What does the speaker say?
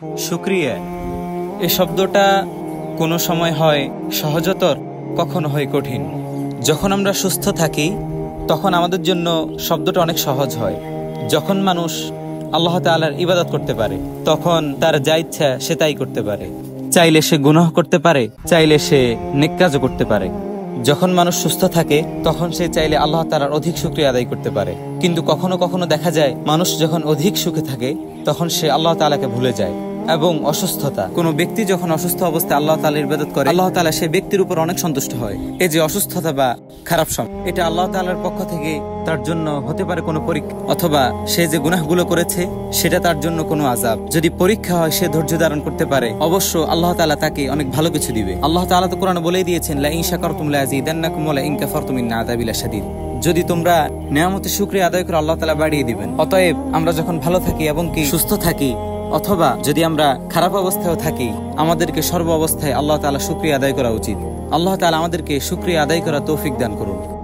শুকরিয়া এই শব্দটা কোনো সময় হয় সহজতর, কখনো হয় কঠিন। যখন আমরা সুস্থ থাকি তখন আমাদের জন্য শব্দটা অনেক সহজ হয়। যখন মানুষ আল্লাহ তাআলার ইবাদত করতে পারে তখন তার যা ইচ্ছা সে তাই করতে পারে। চাইলে সে গুনাহ করতে পারে, চাইলে সে নেক কাজও করতে পারে। যখন মানুষ সুস্থ থাকে তখন সে চাইলে আল্লাহ তাআলার অধিক শুকরিয়া আদায় করতে পারে। কিন্তু কখনো কখনো দেখা যায় মানুষ যখন অধিক সুখে থাকে তখন সে আল্লাহ তাআলাকে ভুলে যায়। এবং অসুস্থতা, কোনো ব্যক্তি যখন অসুস্থ অবস্থায় আল্লাহ তাআলার ইবাদত করে আল্লাহ তাআলা সেই ব্যক্তির উপর অনেক সন্তুষ্ট হয়। এই যে অসুস্থতা বা খারাপ সময়, এটা আল্লাহ তাআলার পক্ষ থেকে তার জন্য হতে পারে কোনো পরীক্ষা, অথবা সে যে গুনাহগুলো করেছে সেটা তার জন্য কোনো আযাব। যদি পরীক্ষা হয়, সে ধৈর্য ধারণ করতে পারে, অবশ্য আল্লাহ তাআলা তাকে অনেক ভালো কিছু দিবে। আল্লাহ তাআলা তো কোরআনে বলেই দিয়েছেন, লা ইন শাকারতুম লা আযীদান্নাকুম ওয়া লা ইন কাফারতুম ইন্না আযাবি লাশাদীদ। যদি তোমরা নিয়ামতের শুকরিয়া আদায় করো আল্লাহ তাআলা বাড়িয়ে দিবেন। অতএব আমরা যখন ভালো থাকি এবং কি সুস্থ থাকি, অথবা যদি আমরা খারাপ অবস্থায়ও থাকি, আমাদেরকে সর্ব অবস্থায় আল্লাহ তাআলা শুকরিয়া আদায় করা উচিত। আল্লাহ তাআলা আমাদেরকে শুকরিয়া আদায় করা তৌফিক দান করুন।